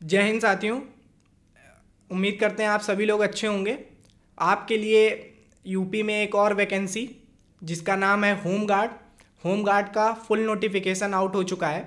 जय हिंद साथियों। उम्मीद करते हैं आप सभी लोग अच्छे होंगे। आपके लिए यूपी में एक और वैकेंसी जिसका नाम है होम गार्ड का फुल नोटिफिकेशन आउट हो चुका है।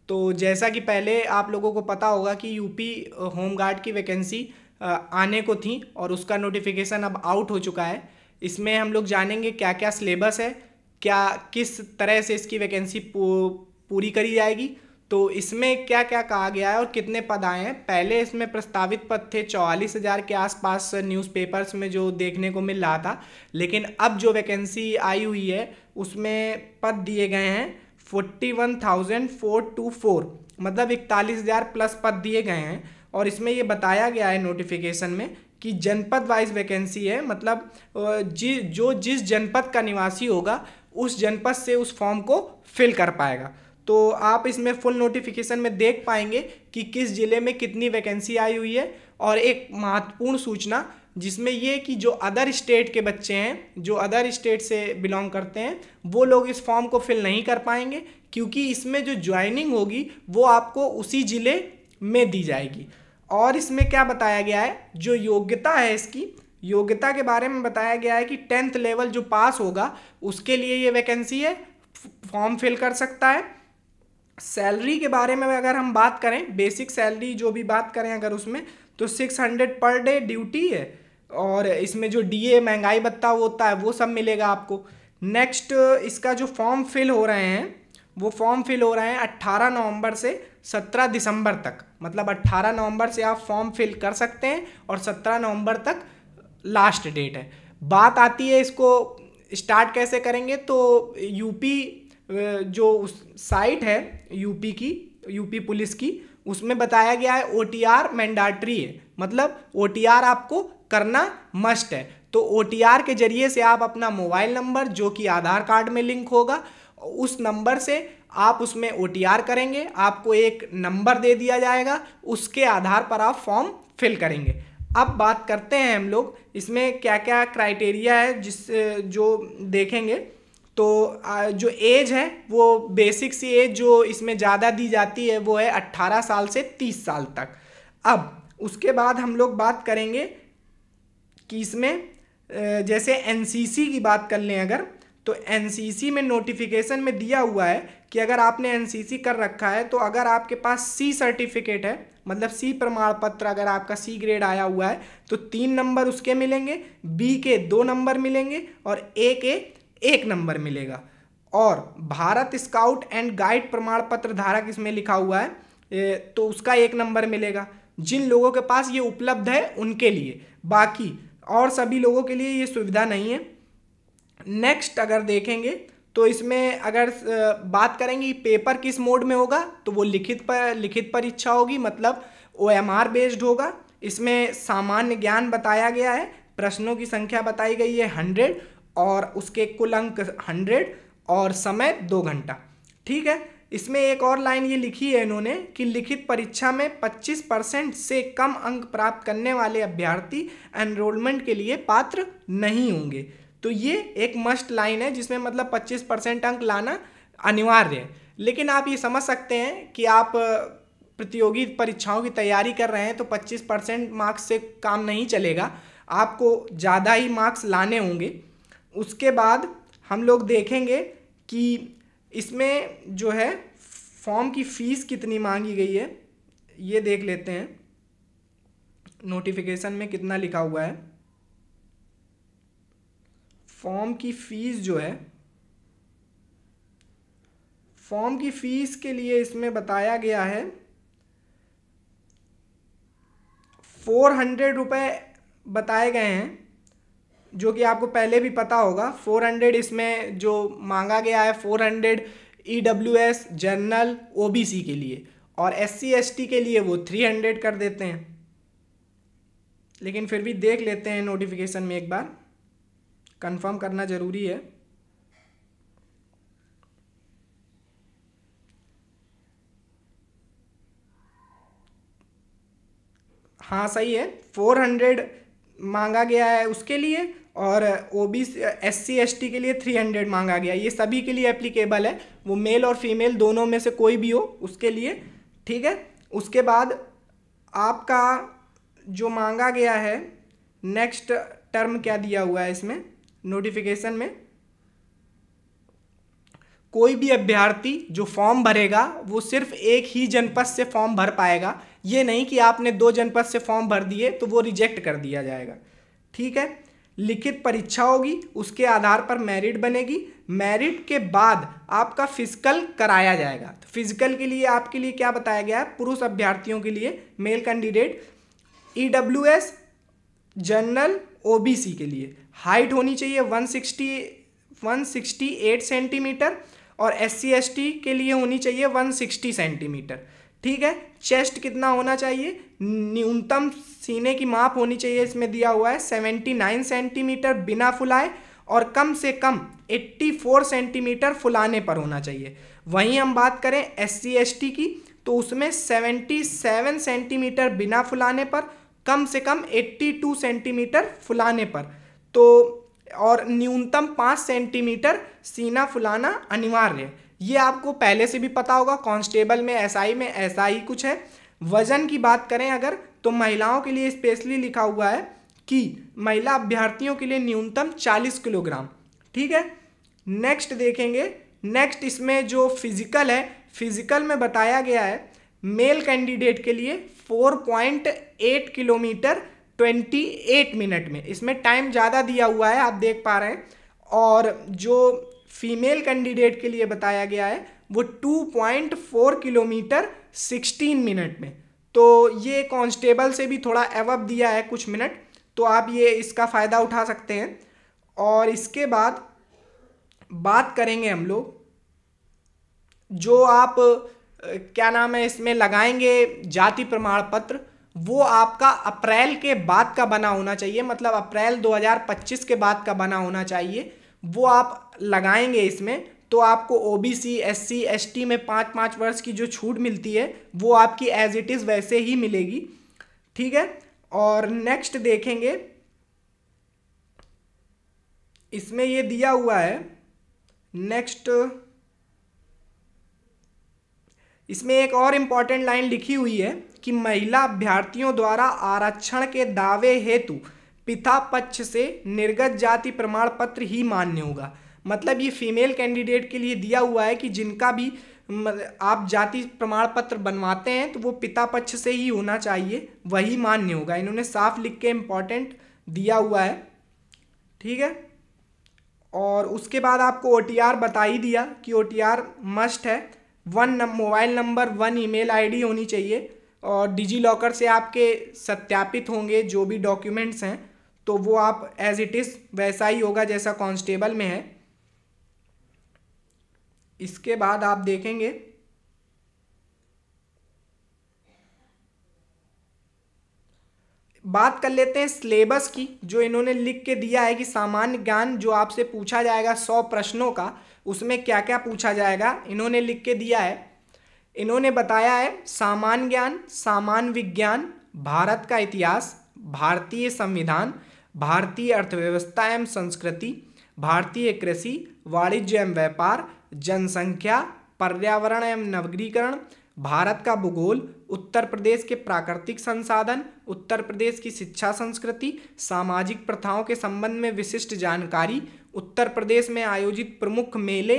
तो जैसा कि पहले आप लोगों को पता होगा कि यूपी होम गार्ड की वैकेंसी आने को थी और उसका नोटिफिकेशन अब आउट हो चुका है। इसमें हम लोग जानेंगे क्या क्या सिलेबस है, क्या किस तरह से इसकी वैकेंसी पूरी करी जाएगी, तो इसमें क्या क्या कहा गया है और कितने पद आए हैं। पहले इसमें प्रस्तावित पद थे 44,000 के आसपास न्यूज़पेपर्स में जो देखने को मिल रहा था, लेकिन अब जो वैकेंसी आई हुई है उसमें पद दिए गए हैं 41,424, मतलब 41,000 प्लस पद दिए गए हैं। और इसमें ये बताया गया है नोटिफिकेशन में कि जनपद वाइज वैकेंसी है, मतलब जिस जनपद का निवासी होगा उस जनपद से उस फॉर्म को फिल कर पाएगा। तो आप इसमें फुल नोटिफिकेशन में देख पाएंगे कि किस ज़िले में कितनी वैकेंसी आई हुई है। और एक महत्वपूर्ण सूचना जिसमें ये कि जो अदर स्टेट के बच्चे हैं, जो अदर स्टेट से बिलोंग करते हैं, वो लोग इस फॉर्म को फिल नहीं कर पाएंगे, क्योंकि इसमें जो ज्वाइनिंग होगी वो आपको उसी ज़िले में दी जाएगी। और इसमें क्या बताया गया है, जो योग्यता है, इसकी योग्यता के बारे में बताया गया है कि 10th लेवल जो पास होगा उसके लिए ये वैकेंसी है, फॉर्म फिल कर सकता है। सैलरी के बारे में अगर हम बात करें, बेसिक सैलरी जो भी बात करें अगर उसमें, तो 600 पर डे ड्यूटी है। और इसमें जो डीए महंगाई भत्ता होता है वो सब मिलेगा आपको। नेक्स्ट, इसका जो फॉर्म फिल हो रहे हैं वो फॉर्म फिल हो रहे हैं 18 नवंबर से 17 दिसंबर तक, मतलब 18 नवंबर से आप फॉर्म फिल कर सकते हैं और 17 नवंबर तक लास्ट डेट है। बात आती है इसको स्टार्ट कैसे करेंगे, तो यूपी जो साइट है यूपी पुलिस की, उसमें बताया गया है ओटीआर मैंडेटरी है, मतलब ओटीआर आपको करना मस्ट है। तो ओटीआर के जरिए से आप अपना मोबाइल नंबर जो कि आधार कार्ड में लिंक होगा, उस नंबर से आप उसमें ओटीआर करेंगे, आपको एक नंबर दे दिया जाएगा, उसके आधार पर आप फॉर्म फिल करेंगे। अब बात करते हैं हम लोग इसमें क्या क्या क्राइटेरिया है जो देखेंगे। तो जो एज है वो बेसिक सी एज जो इसमें ज़्यादा दी जाती है वो है 18 साल से 30 साल तक। अब उसके बाद हम लोग बात करेंगे कि इसमें जैसे एनसीसी की बात कर लें अगर, तो एनसीसी में नोटिफिकेशन में दिया हुआ है कि अगर आपने एनसीसी कर रखा है, तो अगर आपके पास सी सर्टिफिकेट है, मतलब सी प्रमाण पत्र, अगर आपका सी ग्रेड आया हुआ है तो 3 नंबर उसके मिलेंगे, बी के 2 नंबर मिलेंगे और ए के 1 नंबर मिलेगा। और भारत स्काउट एंड गाइड प्रमाण पत्र धारक इसमें लिखा हुआ है तो उसका 1 नंबर मिलेगा। जिन लोगों के पास ये उपलब्ध है उनके लिए, बाकी और सभी लोगों के लिए ये सुविधा नहीं है। नेक्स्ट अगर देखेंगे तो इसमें अगर बात करेंगे पेपर किस मोड में होगा, तो वो लिखित परीक्षा होगी, मतलब OMR बेस्ड होगा। इसमें सामान्य ज्ञान बताया गया है, प्रश्नों की संख्या बताई गई है 100 और उसके कुल अंक 100 और समय 2 घंटा। ठीक है। इसमें एक और लाइन ये लिखी है इन्होंने कि लिखित परीक्षा में 25% से कम अंक प्राप्त करने वाले अभ्यर्थी एनरोलमेंट के लिए पात्र नहीं होंगे। तो ये एक मस्ट लाइन है जिसमें मतलब 25% अंक लाना अनिवार्य है। लेकिन आप ये समझ सकते हैं कि आप प्रतियोगी परीक्षाओं की तैयारी कर रहे हैं तो 25% मार्क्स से काम नहीं चलेगा, आपको ज़्यादा ही मार्क्स लाने होंगे। उसके बाद हम लोग देखेंगे कि इसमें जो है फॉर्म की फ़ीस कितनी मांगी गई है, ये देख लेते हैं नोटिफिकेशन में कितना लिखा हुआ है। फॉर्म की फ़ीस जो है, फॉर्म की फ़ीस के लिए इसमें बताया गया है 400 रुपये बताए गए हैं, जो कि आपको पहले भी पता होगा। 400 इसमें जो मांगा गया है 400 EWS जनरल OBC के लिए, और SC ST के लिए वो 300 कर देते हैं। लेकिन फिर भी देख लेते हैं नोटिफिकेशन में, एक बार कंफर्म करना ज़रूरी है। हाँ सही है, 400 मांगा गया है उसके लिए और OBC SC ST के लिए 300 मांगा गया। ये सभी के लिए एप्लीकेबल है, वो मेल और फीमेल दोनों में से कोई भी हो उसके लिए। ठीक है। उसके बाद आपका जो मांगा गया है, नेक्स्ट टर्म क्या दिया हुआ है इसमें नोटिफिकेशन में, कोई भी अभ्यर्थी जो फॉर्म भरेगा वो सिर्फ एक ही जनपद से फॉर्म भर पाएगा। ये नहीं कि आपने 2 जनपद से फॉर्म भर दिए तो वो रिजेक्ट कर दिया जाएगा। ठीक है, लिखित परीक्षा होगी, उसके आधार पर मेरिट बनेगी। मेरिट के बाद आपका फिजिकल कराया जाएगा। तो फिजिकल के लिए आपके लिए क्या बताया गया है, पुरुष अभ्यर्थियों के लिए male candidate EWS general OBC के लिए हाइट होनी चाहिए 168 सेंटीमीटर और SC ST के लिए होनी चाहिए 160 सेंटीमीटर। ठीक है, चेस्ट कितना होना चाहिए, न्यूनतम सीने की माप होनी चाहिए, इसमें दिया हुआ है 79 सेंटीमीटर बिना फुलाए और कम से कम 84 सेंटीमीटर फुलाने पर होना चाहिए। वहीं हम बात करें SC ST की तो उसमें 77 सेंटीमीटर बिना फुलाने पर, कम से कम 82 सेंटीमीटर फुलाने पर, तो और न्यूनतम 5 सेंटीमीटर सीना फुलाना अनिवार्य है। ये आपको पहले से भी पता होगा, कांस्टेबल में SI में ऐसा ही कुछ है। वजन की बात करें अगर, तो महिलाओं के लिए स्पेशली लिखा हुआ है कि महिला अभ्यर्थियों के लिए न्यूनतम 40 किलोग्राम। ठीक है, नेक्स्ट देखेंगे। नेक्स्ट इसमें जो फिजिकल है, फिजिकल में बताया गया है मेल कैंडिडेट के लिए 4.8 किलोमीटर 28 मिनट में, इसमें टाइम ज़्यादा दिया हुआ है, आप देख पा रहे हैं। और जो फीमेल कैंडिडेट के लिए बताया गया है वो 2.4 किलोमीटर 16 मिनट में। तो ये कांस्टेबल से भी थोड़ा एवब दिया है कुछ मिनट, तो आप ये इसका फ़ायदा उठा सकते हैं। और इसके बाद बात करेंगे हम लोग, जो आप क्या नाम है इसमें लगाएंगे जाति प्रमाण पत्र, वो आपका अप्रैल के बाद का बना होना चाहिए, मतलब अप्रैल 2025 के बाद का बना होना चाहिए। वो आप लगाएंगे इसमें तो आपको OBC SC ST में 5-5 वर्ष की जो छूट मिलती है वो आपकी एज इट इज़ वैसे ही मिलेगी। ठीक है, और नेक्स्ट देखेंगे, इसमें ये दिया हुआ है नेक्स्ट, इसमें एक और इम्पॉर्टेंट लाइन लिखी हुई है कि महिला अभ्यर्थियों द्वारा आरक्षण के दावे हेतु पिता पक्ष से निर्गत जाति प्रमाण पत्र ही मान्य होगा। मतलब ये फीमेल कैंडिडेट के लिए दिया हुआ है कि जिनका भी आप जाति प्रमाण पत्र बनवाते हैं तो वो पिता पक्ष से ही होना चाहिए, वही मान्य होगा। इन्होंने साफ लिख के इम्पॉर्टेंट दिया हुआ है। ठीक है, और उसके बाद आपको OTR बता ही दिया कि OTR मस्ट है, 1 मोबाइल नंबर 1 ईमेल ID होनी चाहिए और डिजी लॉकर से आपके सत्यापित होंगे जो भी डॉक्यूमेंट्स हैं, तो वो आप एज इट इज़ वैसा ही होगा जैसा कांस्टेबल में है। इसके बाद आप देखेंगे बात कर लेते हैं सिलेबस की, जो इन्होंने लिख के दिया है कि सामान्य ज्ञान जो आपसे पूछा जाएगा 100 प्रश्नों का, उसमें क्या क्या पूछा जाएगा इन्होंने लिख के दिया है। इन्होंने बताया है सामान्य ज्ञान, सामान्य विज्ञान, भारत का इतिहास, भारतीय संविधान, भारतीय अर्थव्यवस्था एवं संस्कृति, भारतीय कृषि, वाणिज्य एवं व्यापार, जनसंख्या, पर्यावरण एवं नवीकरण, भारत का भूगोल, उत्तर प्रदेश के प्राकृतिक संसाधन, उत्तर प्रदेश की शिक्षा संस्कृति, सामाजिक प्रथाओं के संबंध में विशिष्ट जानकारी, उत्तर प्रदेश में आयोजित प्रमुख मेले,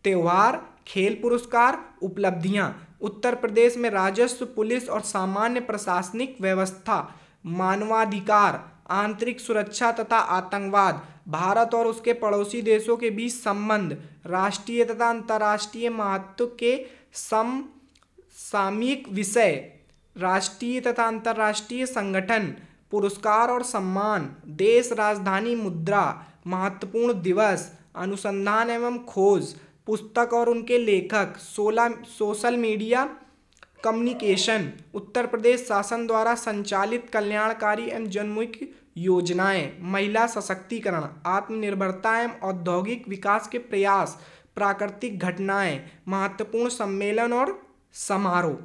त्यौहार, खेल पुरस्कार, उपलब्धियां, उत्तर प्रदेश में राजस्व, पुलिस और सामान्य प्रशासनिक व्यवस्था, मानवाधिकार, आंतरिक सुरक्षा तथा आतंकवाद, भारत और उसके पड़ोसी देशों के बीच संबंध, राष्ट्रीय तथा अंतर्राष्ट्रीय महत्व के समसामयिक विषय, राष्ट्रीय तथा अंतर्राष्ट्रीय संगठन, पुरस्कार और सम्मान, देश राजधानी मुद्रा, महत्वपूर्ण दिवस, अनुसंधान एवं खोज, पुस्तक और उनके लेखक, social media communication, Uttar Pradesh शासन द्वारा संचालित कल्याणकारी एवं जनमुखी योजनाएं, महिला सशक्तिकरण, आत्मनिर्भरता एवं औद्योगिक विकास के प्रयास, प्राकृतिक घटनाएं, महत्वपूर्ण सम्मेलन और समारोह।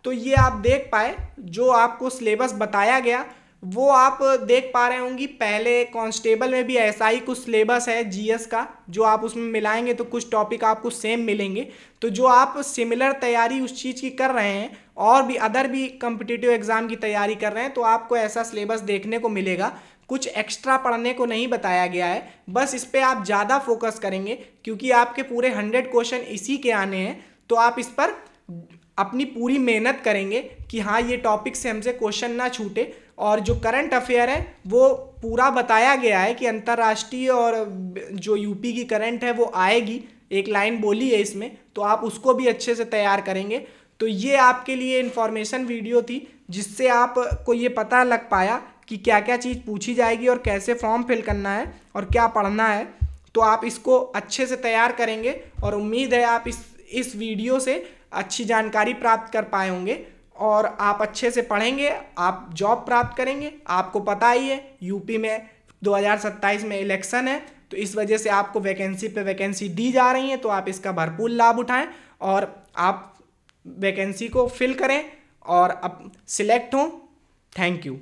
तो ये आप देख पाए जो आपको सिलेबस बताया गया वो आप देख पा रहे होंगी। पहले कांस्टेबल में भी ऐसा ही कुछ सिलेबस है जीएस का, जो आप उसमें मिलाएंगे तो कुछ टॉपिक आपको सेम मिलेंगे। तो जो आप सिमिलर तैयारी उस चीज़ की कर रहे हैं और भी अदर भी कॉम्पिटिटिव एग्जाम की तैयारी कर रहे हैं तो आपको ऐसा सिलेबस देखने को मिलेगा। कुछ एक्स्ट्रा पढ़ने को नहीं बताया गया है, बस इस पर आप ज़्यादा फोकस करेंगे क्योंकि आपके पूरे 100 क्वेश्चन इसी के आने हैं। तो आप इस पर अपनी पूरी मेहनत करेंगे कि हाँ ये टॉपिक से हमसे क्वेश्चन ना छूटे। और जो करंट अफेयर है वो पूरा बताया गया है कि अंतर्राष्ट्रीय और जो यूपी की करंट है वो आएगी, एक लाइन बोली है इसमें, तो आप उसको भी अच्छे से तैयार करेंगे। तो ये आपके लिए इन्फॉर्मेशन वीडियो थी जिससे आपको ये पता लग पाया कि क्या क्या चीज़ पूछी जाएगी और कैसे फॉर्म फिल करना है और क्या पढ़ना है। तो आप इसको अच्छे से तैयार करेंगे और उम्मीद है आप इस वीडियो से अच्छी जानकारी प्राप्त कर पाए होंगे और आप अच्छे से पढ़ेंगे, आप जॉब प्राप्त करेंगे। आपको पता ही है यूपी में 2027 में इलेक्शन है, तो इस वजह से आपको वैकेंसी पे वैकेंसी दी जा रही है, तो आप इसका भरपूर लाभ उठाएं और आप वैकेंसी को फिल करें और अब सिलेक्ट हों। Thank you.